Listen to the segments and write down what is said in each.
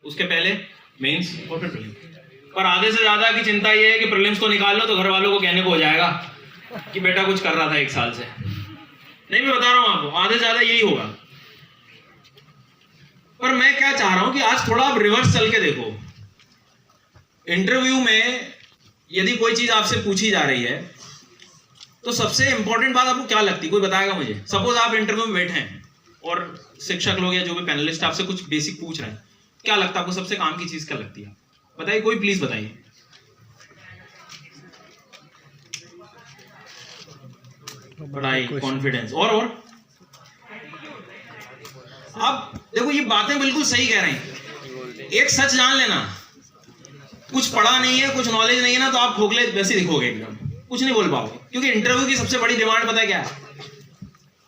उसके पहले मेंस और फिर प्रीलिम्स। पर आधे से ज्यादा की चिंता ये है कि प्रीलिम्स तो निकाल लो तो घर वालों को कहने को हो जाएगा कि बेटा कुछ कर रहा था 1 साल से। नहीं, मैं बता रहा हूं आपको, आधे से ज्यादा यही होगा। पर मैं क्या चाह रहा हूं कि आज थोड़ा आप रिवर्स चल के देखो। इंटरव्यू में यदि कोई चीज आपसे पूछी जा रही है तो सबसे इंपॉर्टेंट बात आपको क्या लगती है? कोई बताएगा मुझे? सपोज आप इंटरव्यू में बैठे हैं और शिक्षक लोग या जो भी पैनलिस्ट आपसे कुछ बेसिक पूछ रहे हैं, क्या लगता है आपको सबसे काम की चीज क्या लगती है? बताइए, कोई प्लीज बताइए। पढ़ाई, कॉन्फिडेंस और अब देखो ये बातें बिल्कुल सही कह रहे हैं। एक सच जान लेना, कुछ पढ़ा नहीं है, कुछ नॉलेज नहीं है ना, तो आप खोखले वैसे दिखोगे, एकदम कुछ नहीं बोल पाओगे। क्योंकि इंटरव्यू की सबसे बड़ी डिमांड पता है क्या है?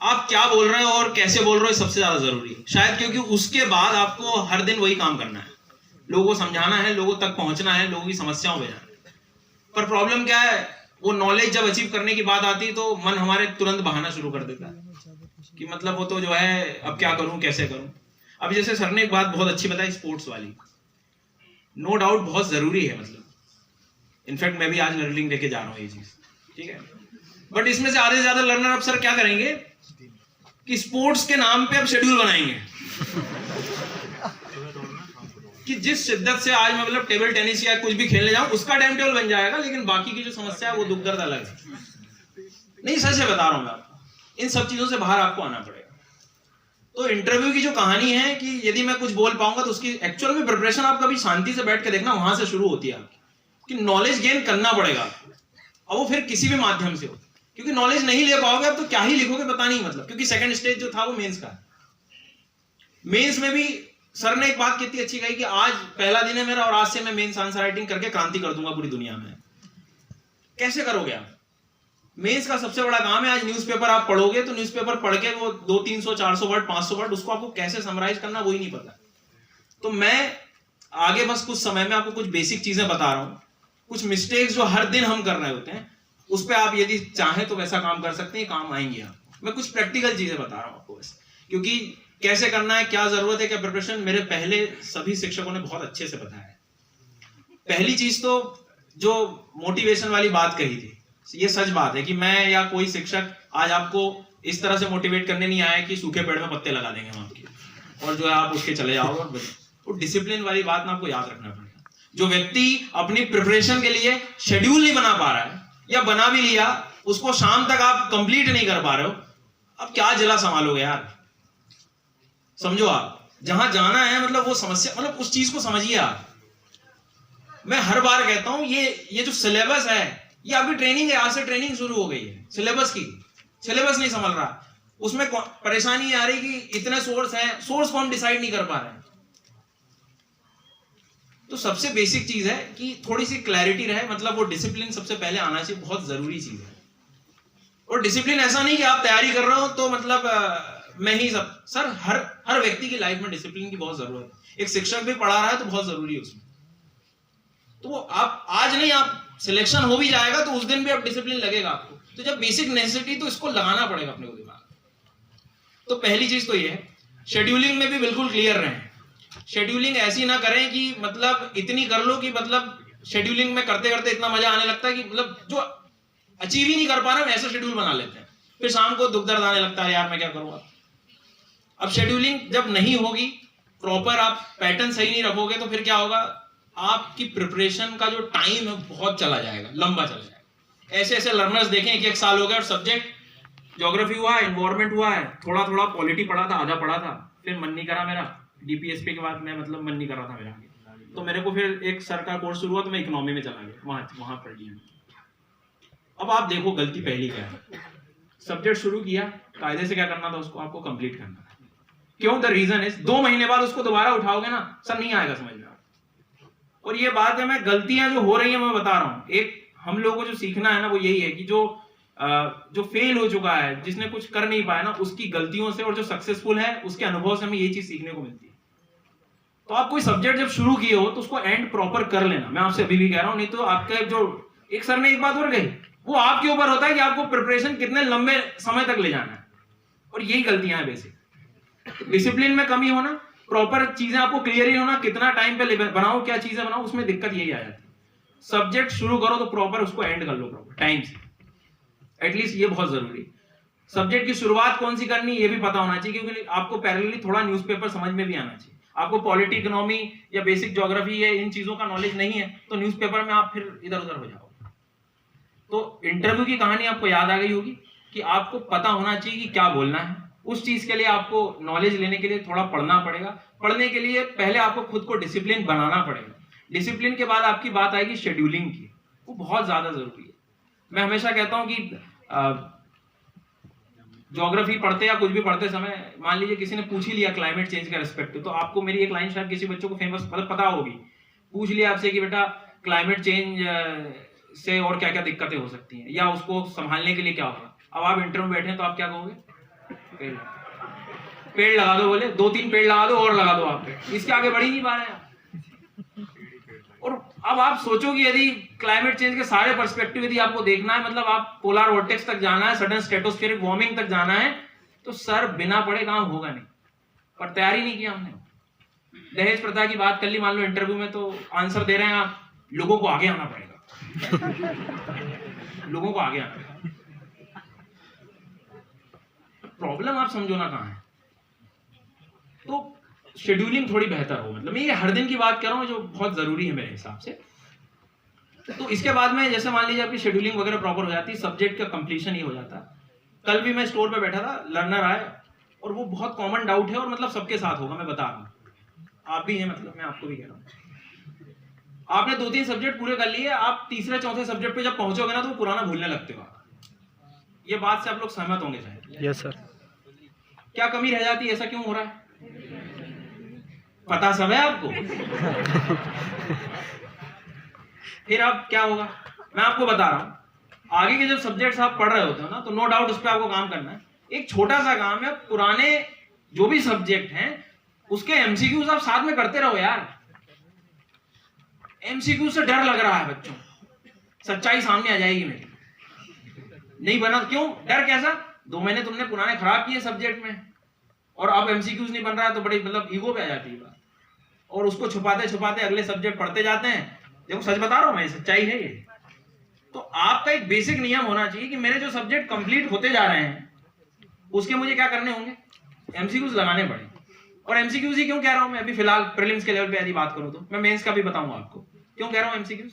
आप क्या बोल रहे हो और कैसे बोल रहे हो, सबसे ज्यादा जरूरी है शायद। क्योंकि उसके बाद आपको हर दिन वही काम करना है, लोगों को समझाना है, लोगों तक पहुंचना है, लोगों की समस्याओं में जाना है। पर प्रॉब्लम क्या है, वो नॉलेज जब अचीव करने की बात आती है तो मन हमारे तुरंत बहाना शुरू कर देता है कि मतलब वो तो जो है अब क्या करूं, कैसे करूं। अब जैसे सर ने एक बात बहुत अच्छी बताई, स्पोर्ट्स वाली, नो डाउट बहुत जरूरी है। मतलब इनफैक्ट मैं भी आज लर्निंग लेके जा रहा हूँ ये चीज, ठीक है। बट इसमें से आधे से ज्यादा लर्नर अब सर क्या करेंगे कि स्पोर्ट्स के नाम पे अब शेड्यूल बनाएंगे कि जिस शिद्दत से आज मैं मतलब टेबल टेनिस या कुछ भी खेलने जाऊं उसका टाइम टेबल बन जाएगा, लेकिन बाकी की जो समस्या है वो दुख दर्द अलग है। नहीं, सच से बता रहा हूं मैं आपको, इन सब चीजों से बाहर आपको आना पड़ेगा। तो इंटरव्यू की जो कहानी है कि यदि मैं कुछ बोल पाऊंगा तो उसकी एक्चुअल में प्रिपरेशन आप कभी शांति से बैठ के देखना, वहां से शुरू होती है आपकी, कि नॉलेज गेन करना पड़ेगा और वो फिर किसी भी माध्यम से हो। क्योंकि नॉलेज नहीं ले पाओगे अब तो क्या ही लिखोगे पता नहीं। मतलब क्योंकि सेकंड स्टेज जो था वो मेंस का, मेंस में भी सर ने एक बात कितनी अच्छी कही कि आज पहला दिन है मेरा और आज से मैं मेंस आंसर राइटिंग करके क्रांति कर दूंगा पूरी दुनिया में। कैसे करोगे आप? मेंस का सबसे बड़ा काम है, आज न्यूज़पेपर आप पढ़ोगे तो न्यूज़पेपर पढ़ के वो 200, 300, 400 वर्ड, 500 वर्ड, उसको आपको कैसे समराइज करना वही नहीं पता। तो मैं आगे बस कुछ समय में आपको कुछ बेसिक चीजें बता रहा हूं, कुछ मिस्टेक्स जो हर दिन हम कर रहे होते हैं उस पर आप यदि चाहें तो वैसा काम कर सकते हैं, काम आएंगे आपको। मैं कुछ प्रैक्टिकल चीजें बता रहा हूं आपको बस, क्योंकि कैसे करना है, क्या जरूरत है, क्या प्रिपरेशन, मेरे पहले सभी शिक्षकों ने बहुत अच्छे से बताया है। पहली चीज तो जो मोटिवेशन वाली बात कही थी, ये सच बात है कि मैं या कोई शिक्षक आज आपको इस तरह से मोटिवेट करने नहीं आया कि सूखे पेड़ में पत्ते लगा देंगे हम आपके और जो है आप उठ के चले जाओगे। वो डिसिप्लिन वाली बात ना आपको याद रखना पड़ेगा। जो व्यक्ति अपनी प्रिपरेशन के लिए शेड्यूल नहीं बना पा रहा है या बना भी लिया उसको शाम तक आप कंप्लीट नहीं कर पा रहे हो, अब क्या जिला संभालोगे यार? समझो, आप जहां जाना है मतलब वो समस्या, मतलब उस चीज को समझिए आप। मैं हर बार कहता हूं ये जो सिलेबस है ये अभी ट्रेनिंग है, आज से ट्रेनिंग शुरू हो गई है सिलेबस की। सिलेबस नहीं समझ रहा, उसमें परेशानी आ रही कि इतने सोर्स हैं, सोर्स को हम डिसाइड नहीं कर पा रहे हैं। तो सबसे बेसिक चीज है कि थोड़ी सी क्लैरिटी रहे, मतलब वो डिसिप्लिन सबसे पहले आना चाहिए, बहुत जरूरी चीज है। और डिसिप्लिन ऐसा नहीं कि आप तैयारी कर रहे हो तो मतलब मैं ही सब, सर हर व्यक्ति की लाइफ में डिसिप्लिन की बहुत जरूरत है। एक शिक्षक भी पढ़ा रहा है तो बहुत जरूरी है उसमें। तो आप आज नहीं, आप सिलेक्शन हो भी जाएगा तो उस दिन भी आप डिसिप्लिन लगेगा आपको। तो जब बेसिक नेसेसिटी तो इसको लगाना पड़ेगा अपने को दिमाग। तो पहली चीज तो ये है, शेड्यूलिंग में भी बिल्कुल क्लियर रहें। शेड्यूलिंग ऐसी ना करें कि मतलब इतनी कर लो कि मतलब शेड्यूलिंग में करते करते इतना मजा आने लगता है कि मतलब जो अचीव ही नहीं कर पा रहे हैं ऐसा शेड्यूल बना लेते हैं, फिर शाम को दुख दर्द आने लगता है यार मैं क्या करूंगा। अब शेड्यूलिंग जब नहीं होगी प्रॉपर, आप पैटर्न सही नहीं रखोगे तो फिर क्या होगा, आपकी प्रिपरेशन का जो टाइम है बहुत चला जाएगा, लंबा चला जाएगा। ऐसे ऐसे लर्नर्स देखें कि 1 साल हो गया और सब्जेक्ट ज्योग्राफी हुआ है, एनवायरमेंट हुआ है, थोड़ा थोड़ा पॉलिटी पढ़ा था, आधा पढ़ा था, फिर मन नहीं करा मेरा, डीपीएसपी के बाद मैं मतलब मन नहीं कर रहा था मेरा, तो मेरे को फिर एक सर का कोर्स शुरू हुआ तो मैं इकोनॉमी में चला गया, वहां पढ़ लिया। अब आप देखो गलती पहली क्या है, सब्जेक्ट शुरू किया, कायदे से क्या करना था उसको आपको कंप्लीट करना था। क्यों? द रीजन इज 2 महीने बाद उसको दोबारा उठाओगे ना सर नहीं आएगा समझ में। और ये बात है, मैं गलतियां जो हो रही हैं मैं बता रहा हूं। एक हम लोगों को जो सीखना है ना वो यही है कि जो फेल हो चुका है, जिसने कुछ कर नहीं पाया ना, उसकी गलतियों से, और जो सक्सेसफुल है उसके अनुभव से हमें यही चीज सीखने को मिलती है। तो आप कोई सब्जेक्ट जब शुरू किए हो तो उसको एंड प्रॉपर कर लेना, मैं आपसे अभी भी कह रहा हूं। नहीं तो आपके जो एक सर ने एक बात और कही, वो आपके ऊपर होता है कि आपको प्रिपरेशन कितने लंबे समय तक ले जाना है, और यही गलतियां हैं बेसिक। डिसिप्लिन में कमी होना, प्रॉपर चीजें आपको क्लियर ही होना, कितना टाइम पे बनाओ, क्या चीजें बनाओ, उसमें दिक्कत यही आ जाती है। सब्जेक्ट शुरू करो तो प्रॉपर उसको एंड कर लो प्रॉपर टाइम से, एटलीस्ट ये बहुत जरूरी है। सब्जेक्ट की शुरुआत कौन सी करनी ये भी पता होना चाहिए, क्योंकि आपको पैरेलली थोड़ा न्यूज़पेपर समझ में भी आना चाहिए। आपको पॉलिटी, इकोनॉमी या बेसिक ज्योग्राफी या इन चीजों का नॉलेज नहीं है तो न्यूज़पेपर में आप फिर इधर उधर हो जाओगे। तो इंटरव्यू की कहानी आपको याद आ गई होगी कि आपको पता होना चाहिए कि क्या बोलना है। उस चीज के लिए आपको नॉलेज लेने के लिए थोड़ा पढ़ना पड़ेगा। पढ़ने के लिए पहले आपको खुद को डिसिप्लिन बनाना पड़ेगा। डिसिप्लिन के बाद आपकी बात आएगी शेड्यूलिंग की, वो बहुत ज्यादा जरूरी है। मैं हमेशा कहता हूं कि ज्योग्राफी पढ़ते या कुछ भी पढ़ते समय मान लीजिए किसी ने पूछ ही लिया क्लाइमेट चेंज का रिस्पेक्ट, तो आपको मेरी एक लाइन शायद किसी बच्चों को फेमस मतलब पता होगी, पूछ लिया आपसे कि बेटा क्लाइमेट चेंज से और क्या क्या दिक्कतें हो सकती हैं या उसको संभालने के लिए क्या होगा। अब आप इंटरव्यू में बैठे हैं तो आप क्या कहोगे? पेड़ लगा दो, बोले 2-3 पेड़ लगा दो और लगा दो आप, इसके आगे बढ़ ही नहीं पा रहे हैं। और अब आप सोचो कि यदि क्लाइमेट चेंज के सारे पर्सपेक्टिव यदि आपको देखना है, मतलब आप पोलर वोर्टेक्स तक जाना है, सडन स्ट्रेटोस्फेरिक वार्मिंग तक जाना है, तो सर बिना पढ़े काम होगा नहीं। पर तैयारी नहीं किया हमने। दहेज प्रथा की बात कर ली मान लो इंटरव्यू में, तो आंसर दे रहे हैं आप, लोगों को आगे आना पड़ेगा। लोगों को आगे आना पड़ेगा। प्रॉब्लम आप समझो ना कहां है। तो शेड्यूलिंग थोड़ी बेहतर हो, मतलब मैं ये हर दिन की बात कर रहा हूं जो बहुत जरूरी है मेरे हिसाब से। तो इसके बाद में जैसे मान लीजिए आपकी शेड्यूलिंग वगैरह प्रॉपर हो जाती है, सब्जेक्ट का कंप्लीशन ही हो जाता है। कल भी मैं स्टोर पे बैठा था, लर्नर आए और वो बहुत कॉमन डाउट है और मतलब सबके साथ होगा, मैं बता रहा हूँ, आप भी हैं, मतलब मैं आपको भी कह रहा हूँ। आपने 2-3 सब्जेक्ट पूरे कर लिए, आप तीसरे-चौथे सब्जेक्ट पे जब पहुंचोगे ना तो वो पुराना भूलने लगते हो। ये बात से आप लोग सहमत होंगे शायद। Yes sir. क्या कमी रह जाती है, ऐसा क्यों हो रहा है? पता सब है आपको। फिर अब क्या होगा मैं आपको बता रहा हूं। आगे के जब सब्जेक्ट्स आप पढ़ रहे होते हो ना, तो नो डाउट उस पर आपको काम करना है। एक छोटा सा काम है, पुराने जो भी सब्जेक्ट हैं उसके एमसीक्यूज आप साथ में करते रहो यार। एमसीक्यू से डर लग रहा है बच्चों, सच्चाई सामने आ जाएगी मेरी। नहीं बना क्यों? डर कैसा? 2 महीने तुमने पुराने खराब किए सब्जेक्ट में और अब एमसीक्यूज नहीं बन रहा है, तो बड़ी मतलब ईगो पे आ जाती है बात। और उसको छुपाते छुपाते अगले सब्जेक्ट पढ़ते जाते हैं। देखो सच बता रहा हूं मैं, सच्चाई है ये। तो आपका एक बेसिक नियम होना चाहिए कि मेरे जो सब्जेक्ट कंप्लीट होते जा रहे हैं उसके मुझे क्या करने होंगे? एमसीक्यूज लगाने पड़े। और एमसीक्यूज ही क्यों कह रहा हूं मैं? अभी फिलहाल प्रीलिम्स के लेवल पे यदि बात करूं तो मैं मेंस का भी बताऊंगा आपको क्यों कह रहा हूं एमसीक्यूज।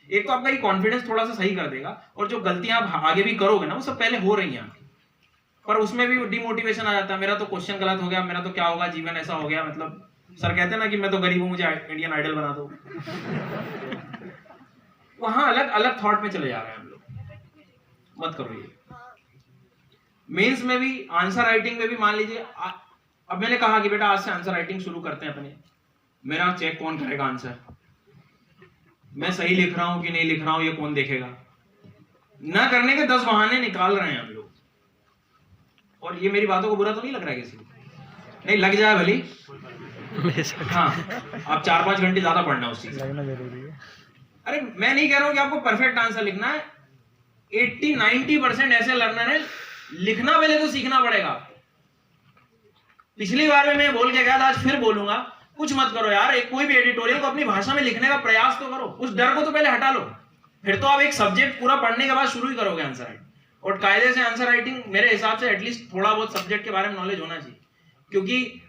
एक तो आपका ये कॉन्फिडेंस थोड़ा सा सही कर देगा, और जो गलतियां आप आगे भी करोगे ना वो सब पहले हो रही हैं आपकी, पर उसमें भी डिमोटिवेशन आ जाता है। मेरा तो क्वेश्चन गलत हो गया, मेरा तो क्या होगा, जीवन ऐसा हो गया, मतलब सर कहते हैं ना कि मैं तो गरीब हूं, मुझे इंडियन आइडल बना दो। वहां अलग अलग थॉट में चले जा रहे हैं हम लोग। मत करो ये। मेंस में भी आंसर राइटिंग में भी मान लीजिए अब मैंने कहा कि बेटा आज से आंसर राइटिंग शुरू करते हैं अपने। मेरा चेक कौन करेगा आंसर? मैं सही लिख रहा हूं कि नहीं लिख रहा हूं ये कौन देखेगा? ना करने के 10 बहाने निकाल रहे हैं हम लोग। और ये मेरी बातों को बुरा तो नहीं लग रहा है किसी को? नहीं लग जाए भली। हाँ, आप 4-5 घंटे ज्यादा पढ़ना उस चीज लगना जरूरी है। अरे मैं नहीं कह रहा हूं कि आपको परफेक्ट आंसर लिखना है। 80-90% ऐसे लर्नर है, लिखना पहले तो सीखना पड़ेगा। पिछली बार में मैं बोल के गया था, आज फिर बोलूंगा, कुछ मत करो यार। एक कोई भी एडिटोरियल को अपनी भाषा में लिखने का प्रयास तो करो। उस डर को तो पहले हटा लो, फिर तो आप एक सब्जेक्ट पूरा पढ़ने के बाद शुरू ही करोगे आंसर राइटिंग। और कायदे से आंसर राइटिंग मेरे हिसाब से एटलीस्ट थोड़ा बहुत सब्जेक्ट के बारे में नॉलेज होना चाहिए, क्योंकि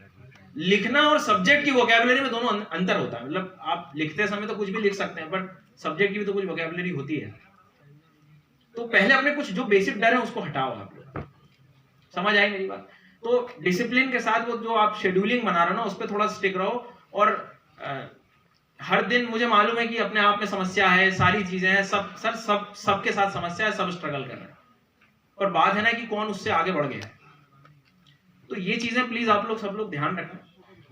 लिखना और सब्जेक्ट की वोकैबुलरी में दोनों अंतर होता है। मतलब आप लिखते समय तो कुछ भी लिख सकते हैं, बट सब्जेक्ट की भी तो कुछ वोकैबुलरी होती है। तो पहले अपने कुछ जो बेसिक डर है उसको हटाओ आप लोग। समझ आई मेरी बात? तो डिसिप्लिन के साथ वो जो आप शेड्यूलिंग बना रहे हो ना उस पर थोड़ा स्टिक रहो। और हर दिन मुझे मालूम है कि अपने आप में समस्या है, सारी चीजें हैं, सबके साथ समस्या है, सब स्ट्रगल कर रहे हैं, पर बात है ना कि कौन उससे आगे बढ़ गया। तो ये चीजें प्लीज आप लोग सब लोग ध्यान रखें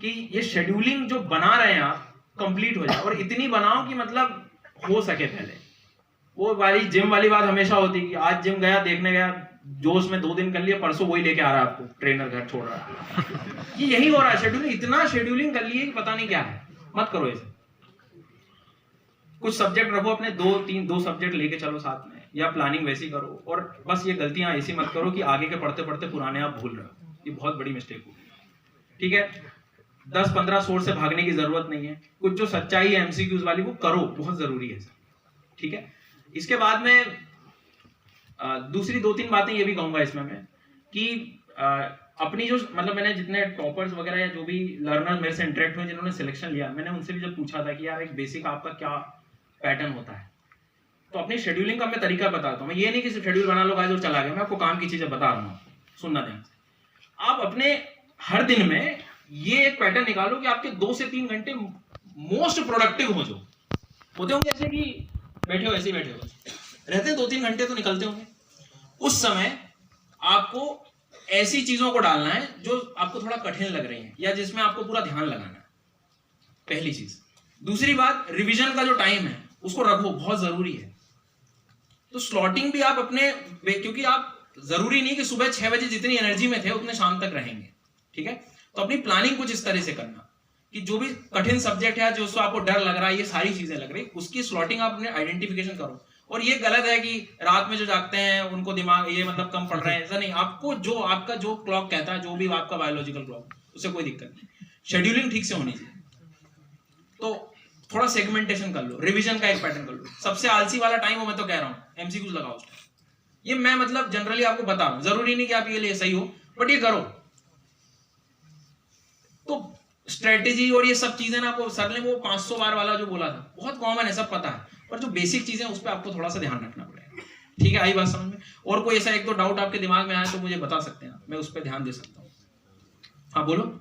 कि ये शेड्यूलिंग जो बना रहे हैं आप कंप्लीट हो जाए, और इतनी बनाओ कि मतलब हो सके। पहले वो वाली जिम वाली बात हमेशा होती है कि आज जिम गया, देखने गया, जोश में 2 दिन कर लिया, परसों वही लेके आ रहा है आपको, ट्रेनर घर छोड़ रहा है। ये यही हो रहा है, शेड्यूलिंग इतना शेड्यूलिंग कर लिए कि पता नहीं क्या है। मत करो ऐसे। कुछ सब्जेक्ट रखो अपने, 2 सब्जेक्ट लेके चलो साथ में, या प्लानिंग वैसी करो। और बस ये गलतियां ऐसी मत करो कि आगे के पढ़ते पढ़ते पुराने आप भूल रहे हो। ये बहुत बड़ी मिस्टेक होगी। ठीक है, 10-15 सोर्स से भागने की जरूरत नहीं है। कुछ जो सच्चाई है एमसीक्यूज वाली वो करो, बहुत जरूरी है सर, ठीक है। इसके बाद में दूसरी 2-3 बातें ये भी कहूंगा इसमें मैं कि अपनी जो मतलब मैंने जितने टॉपर्स वगैरह या जो भी लर्नर मेरे से इंटरेक्ट हुए जिन्होंने सिलेक्शन लिया, मैंने उनसे भी जब पूछा था कि यार एक बेसिक आपका क्या पैटर्न होता है, तो अपनी शेड्यूलिंग का मैं तरीका बताता हूँ। मैं ये नहीं कि शेड्यूल बना लो गाइस और चला गया, मैं आपको काम की चीजें बता रहा हूँ, सुनना ध्यान से। आप अपने हर दिन में ये एक पैटर्न निकालो कि आपके 2 से 3 घंटे मोस्ट प्रोडक्टिव हो, जो होते होंगे ऐसे कि बैठे हो ऐसे ही बैठे हो रहते हैं, 2-3 घंटे तो निकलते होंगे। उस समय आपको ऐसी चीजों को डालना है जो आपको थोड़ा कठिन लग रही है या जिसमें आपको पूरा ध्यान लगाना है, पहली चीज। दूसरी बात, रिवीजन का जो टाइम है उसको रखो, बहुत जरूरी है। तो स्लॉटिंग भी आप अपने, क्योंकि आप जरूरी नहीं कि सुबह 6 बजे जितनी एनर्जी में थे उतने शाम तक रहेंगे, ठीक है। तो अपनी प्लानिंग कुछ इस तरह से करना कि जो भी कठिन सब्जेक्ट है, जो आपको डर लग रहा है, ये सारी चीजें लग रही, उसकी स्लॉटिंग आप अपने आइडेंटिफिकेशन करो। और ये गलत है कि रात में जो जागते हैं उनको दिमाग ये मतलब कम पड़ रहा है, ऐसा नहीं। आपको जो आपका जो क्लॉक कहता है, जो भी आपका बायोलॉजिकल क्लॉक, उससे कोई दिक्कत नहीं। शेड्यूलिंग ठीक से होनी चाहिए। तो थोड़ा सेगमेंटेशन कर लो, रिवीजन का एक पैटर्न कर लो। सबसे आलसी वाला टाइम हो, मैं तो कह रहा हूँ एमसीक्यूज लगाओ। ये मैं मतलब जनरली आपको बता रहा हूं, जरूरी नहीं कि आप ये लिए सही हो, बट ये करो। तो स्ट्रेटेजी और ये सब चीजें ना, आपको सर ने वो 500 बार वाला जो बोला था, बहुत कॉमन है, सब पता है, पर जो बेसिक चीजें उस पर आपको थोड़ा सा ध्यान रखना पड़ेगा, ठीक है। आई बात समझ में? और कोई ऐसा 1-2 डाउट आपके दिमाग में आया तो मुझे बता सकते हैं, मैं उस पर ध्यान दे सकता हूँ। हाँ बोलो।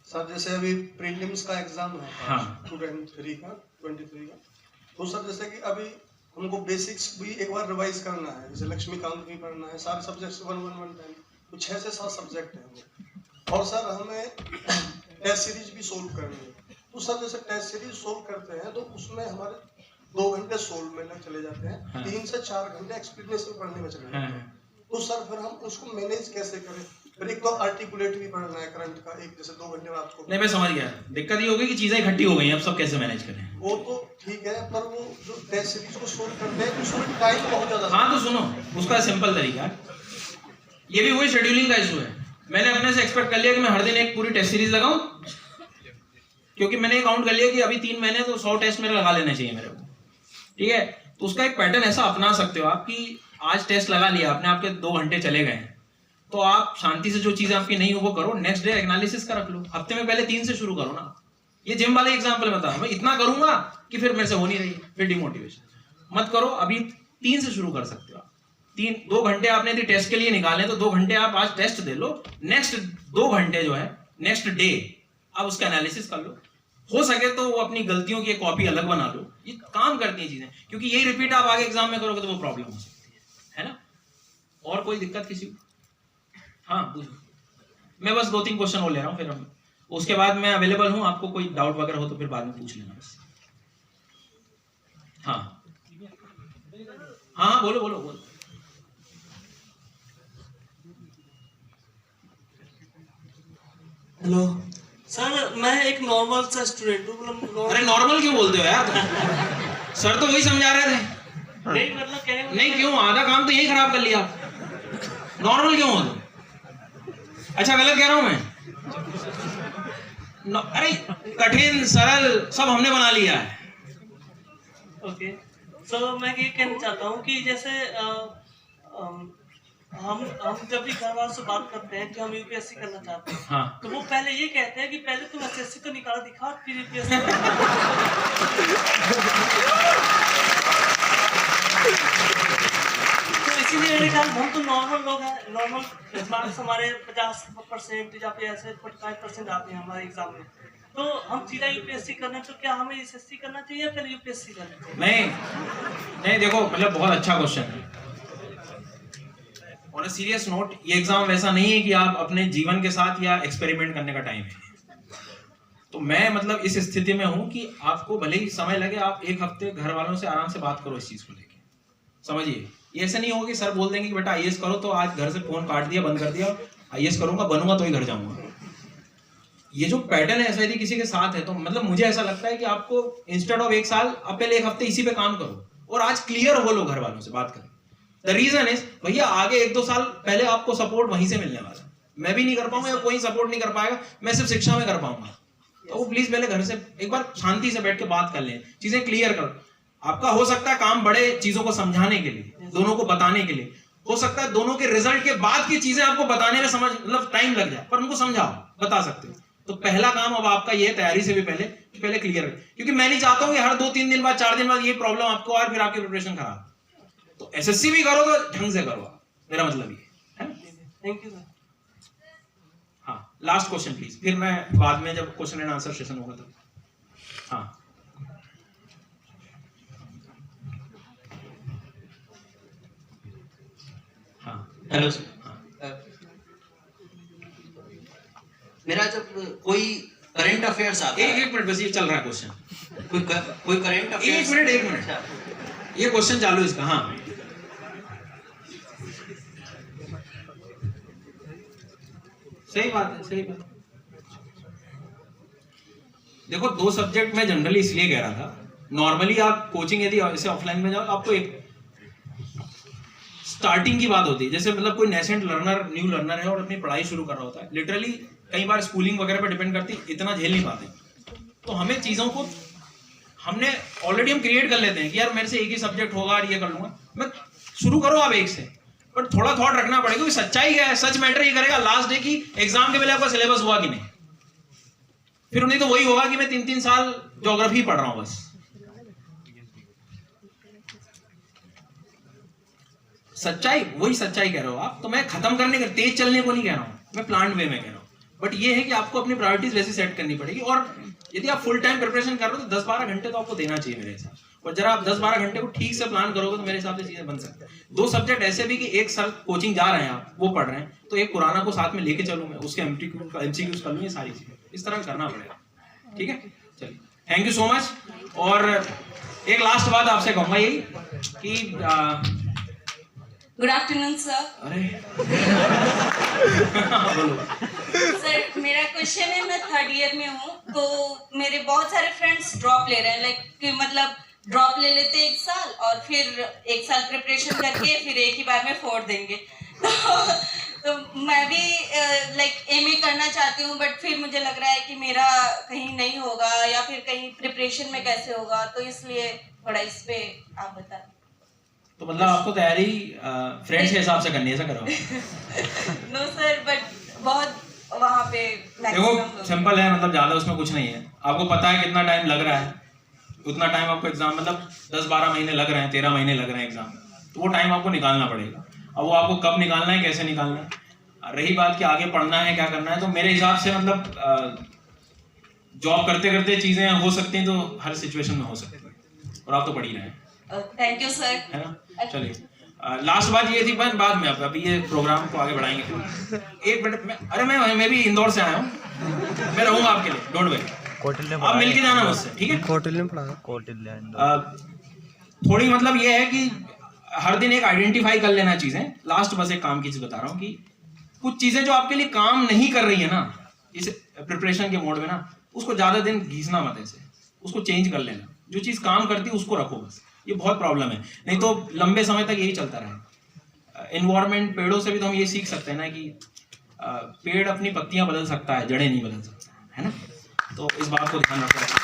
सर जैसे अभी प्रीलिम्स का एग्जाम है, हाँ। 23 का, तो सर जैसे कि अभी उनको बेसिक्स भी एक बार रिवाइज करना है, जैसे लक्ष्मीकांत भी पढ़ना है, सारे सब्जेक्ट्स 1-1-1-10, तो 6 से 7 सब्जेक्ट हैं वो। और सर हमें टेस्ट सीरीज भी सोल्व करनी है। तो सर जैसे टेस्ट सीरीज सोल्व करते हैं तो उसमें हमारे 2 घंटे सोल्व में लग चले जाते हैं, हाँ। 3 से 4 घंटे एक्सप्लेनेशन पढ़ने में चले जाते हैं। तो सर फिर हम उसको मैनेज कैसे करें? फिर एक तो आर्टिकुलेट भी पढ़ना है करंट का, एक जैसे 2 घंटे रात को। नहीं, मैं समझ गया। दिक्कत ये होगी कि चीजें इकट्ठी हो गई हैं, अब सब कैसे मैनेज करें? वो तो ठीक है, पर वो जो टेस्ट सीरीज को सोल्व करते हैं उसमें टाइम बहुत ज्यादा। हाँ तो सुनो, उसका सिंपल तरीका है, ये भी वही शेड्यूलिंग का इशू है। मैंने अपने से एक्सपेक्ट कर लिया कि मैं हर दिन एक पूरी टेस्ट सीरीज लगाऊं, क्योंकि मैंने काउंट कर लिया कि अभी 3 महीने तो 100 टेस्ट मेरे लगा लेने चाहिए मेरे को, ठीक है। तो उसका एक पैटर्न ऐसा अपना सकते हो आप कि आज टेस्ट लगा लिया आपने, आपके 2 घंटे चले गए, तो आप शांति से जो चीजें आपकी नहीं हो वो करो, नेक्स्ट डे एनालिसिस का रख लो। हफ्ते में पहले 3 से शुरू करो ना। ये जिम वाले एग्जांपल बता रहा हूं, मैं इतना करूंगा कि फिर मेरे से हो नहीं रही, फिर डिमोटिवेशन मत करो। अभी 3 से शुरू कर सकते हो आप। 2 घंटे आपने यदि टेस्ट के लिए निकाले तो 2 घंटे आप आज टेस्ट दे लो, नेक्स्ट 2 घंटे जो है नेक्स्ट डे आप उसका एनालिसिस कर लो। हो सके तो वो अपनी गलतियों की एक कॉपी अलग बना लो। ये काम करती है चीजें, क्योंकि यही रिपीट आप आगे एग्जाम में करोगे तो वो प्रॉब्लम हो सकती है ना। और कोई दिक्कत किसी को? हाँ पूछो। मैं बस 2-3 क्वेश्चन और ले रहा हूँ, फिर हम उसके बाद मैं अवेलेबल हूँ, आपको कोई डाउट वगैरह हो तो फिर बाद में पूछ लेना बस। हाँ हाँ बोलो बोलो बोलो। हेलो सर, मैं एक नॉर्मल सा स्टूडेंट हूँ। अरे नॉर्मल क्यों बोलते हो यार? सर तो वही समझा रहे थे। नहीं मतलब कहने नहीं क्यों, आधा काम तो यही खराब कर लिया। नॉर्मल क्यों हो तुम? अच्छा गलत कह रहा हूं मैं? अरे कठिन सरल सब हमने बना लिया है। ओके सो मैं ये कहना चाहता हूँ कि जैसे हम जब भी घर वालों से बात करते हैं कि हम यूपीएससी करना चाहते हैं, हाँ। तो वो पहले ये कहते हैं कि पहले तुम एसएससी तो निकाल दिखा, फिर यूपीएससी। तो इसीलिए मेरे ख्याल हम तो नॉर्मल लोग हैं, नॉर्मल मार्क्स हमारे 50% या फिर ऐसे 45% आते हैं हमारे एग्जाम में, तो हम सीधा यूपीएससी करना, तो क्या हमें एसएससी करना चाहिए या फिर यूपीएससी करना चाहिए? नहीं देखो, मतलब बहुत अच्छा क्वेश्चन है। ऑन अ सीरियस नोट, ये एग्जाम वैसा नहीं है कि आप अपने जीवन के साथ या एक्सपेरिमेंट करने का टाइम है। तो मैं मतलब इस स्थिति में हूं कि आपको भले ही समय लगे, आप 1 हफ्ते घर वालों से आराम से बात करो इस चीज को लेके। समझिए, ये ऐसा नहीं होगा कि सर बोल देंगे कि बेटा आईएएस करो, तो आज घर से फोन काट दिया, बंद कर दिया, आईएएस करूंगा, बनूंगा तो ही घर जाऊंगा। ये जो पैटर्न है, ऐसा यदि किसी के साथ है तो मतलब मुझे ऐसा लगता है कि आपको इंस्टेड ऑफ 1 साल, आप पहले 1 हफ्ते इसी पे काम करो और आज क्लियर हो लो घर वालों से बात करें। द रीजन इज भैया आगे 1-2 साल पहले आपको सपोर्ट वहीं से मिलने वाला है, मैं भी नहीं कर पाऊंगा या कोई सपोर्ट नहीं कर पाएगा, मैं सिर्फ शिक्षा में कर पाऊंगा। तो वो प्लीज पहले घर से एक बार शांति से बैठ के बात कर लें, चीजें क्लियर करो। आपका हो सकता है काम बड़े चीजों को समझाने के लिए, दोनों को बताने के लिए, हो सकता है दोनों के रिजल्ट के बाद की चीजें आपको बताने में समझ मतलब टाइम लग जाए, पर उनको समझाओ, बता सकते हो। तो पहला काम अब आपका ये तैयारी से भी पहले क्लियर है, क्योंकि मैं नहीं चाहता हूं कि हर 2-3 दिन बाद 4 दिन बाद ये प्रॉब्लम आपको और फिर आपकी प्रिपरेशन खराब। तो एसएससी भी करो तो ढंग से करो, मेरा मतलब ये है। Thank you sir. हाँ, लास्ट क्वेश्चन प्लीज, फिर मैं बाद में जब क्वेश्चन एंड आंसर सेशन होगा तब। हाँ हेलो सर। मेरा जब कोई करंट अफेयर्स आता है, एक मिनट बस, ये चल रहा है क्वेश्चन, कोई करंट अफेयर्स, एक मिनट ये क्वेश्चन चालू इसका। हाँ सही बात है, सही बात। देखो 2 सब्जेक्ट मैं जनरली इसलिए कह रहा था, नॉर्मली आप कोचिंग यदि ऐसे ऑफलाइन में जाओ, आपको एक स्टार्टिंग की बात होती है, जैसे मतलब कोई नेसेंट लर्नर, न्यू लर्नर है और अपनी पढ़ाई शुरू कर रहा होता है, लिटरली कई बार स्कूलिंग वगैरह पे डिपेंड करती, इतना झेल नहीं पाते। तो हमें चीज़ों को हमने ऑलरेडी हम क्रिएट कर लेते हैं कि यार मेरे से एक ही सब्जेक्ट होगा और ये कर लूंगा, मैं शुरू करो आप एक से, पर थोड़ा थॉट रखना पड़ेगा कि सच्चाई क्या है, सच मैटर ये करेगा लास्ट डे की एग्जाम के पहले आपका सिलेबस हुआ कि नहीं। फिर नहीं तो वही होगा कि मैं 3-3 साल ज्योग्राफी पढ़ रहा हूं बस। सच्चाई वही सच्चाई कह रहे हो आप, तो मैं खत्म करने का, तेज चलने को नहीं कह रहा हूं, मैं प्लान्ड वे में कह रहा हूं। बट ये है कि आपको अपनी प्रायोरिटीज वैसे सेट करनी पड़ेगी, और यदि आप फुल टाइम प्रिपरेशन कर रहे हो तो 10-12 घंटे तो आपको देना चाहिए मेरे हिसाब। और जरा आप 10-12 घंटे को ठीक से प्लान करोगे तो मेरे हिसाब से चीजें बन सकती है। 2 सब्जेक्ट ऐसे भी कि एक साल कोचिंग जा रहे हैं आप, वो पढ़ रहे हैं, तो एक पुराना को साथ में लेके चलूं मैं, उसके एमसीक्यूज कर लूं, ये सारी चीजें इस तरह करना पड़ेगा। ठीक है, चलिए थैंक यू सो मच। और एक लास्ट बात आपसे कहूंगा यही कि गुड आफ्टरनून सर। अरे बोलो। सर मेरा क्वेश्चन है, मैं 3rd ईयर में हूँ, तो मेरे बहुत सारे फ्रेंड्स ड्रॉप ले रहे हैं, लाइक कि मतलब ड्रॉप ले लेते 1 साल और फिर 1 साल प्रिपरेशन करके फिर एक ही बार में 4 देंगे। तो मैं भी लाइक एमए करना चाहती हूँ, बट फिर मुझे लग रहा है कि मेरा कहीं नहीं होगा या फिर कहीं प्रिपरेशन में कैसे होगा, तो इसलिए थोड़ा इस पे आप बता। तो मतलब आपको तैयारी फ्रेंड्स के हिसाब से करनी है, ऐसा करो। नो सर, बट बहुत वहाँ पे देखो सिंपल है, मतलब ज्यादा उसमें कुछ नहीं है। आपको पता है कितना टाइम लग रहा है, उतना टाइम आपको एग्जाम, मतलब 10-12 महीने लग रहे हैं, 13 महीने लग रहे हैं एग्जाम, तो वो टाइम आपको निकालना पड़ेगा। अब वो आपको कब निकालना है, कैसे निकालना है, रही बात कि आगे पढ़ना है, क्या करना है, तो मेरे हिसाब से मतलब जॉब करते करते चीजें हो सकती हैं, तो हर सिचुएशन में हो सकती है, और आप तो पढ़ ही रहे हैं। Thank you sir. है ना, चलिए लास्ट बात ये थी, बाद में आप अभी ये प्रोग्राम को आगे बढ़ाएंगे। 1 मिनट, अरे मैं भी इंदौर से आया हूँ, मैं रहूंगा आपके लिए, डोंट वरी, आप मिलके जाना मुझसे, ठीक है। थोड़ी मतलब ये है कि हर दिन एक आइडेंटिफाई कर लेना चीजें। लास्ट बस एक काम की चीज बता रहा हूँ कि कुछ चीजें जो आपके लिए काम नहीं कर रही है ना, इस प्रिपरेशन के मोड में ना, उसको ज्यादा दिन घीसना मत, ऐसे उसको चेंज कर लेना। जो चीज काम करती है उसको रखो बस, ये बहुत प्रॉब्लम है, नहीं तो लंबे समय तक यही चलता रहेगा। एनवायरमेंट, पेड़ों से भी तो हम ये सीख सकते हैं ना कि पेड़ अपनी पत्तियां बदल सकता है, जड़ें नहीं बदल सकता है ना। तो इस बात को ध्यान रखो।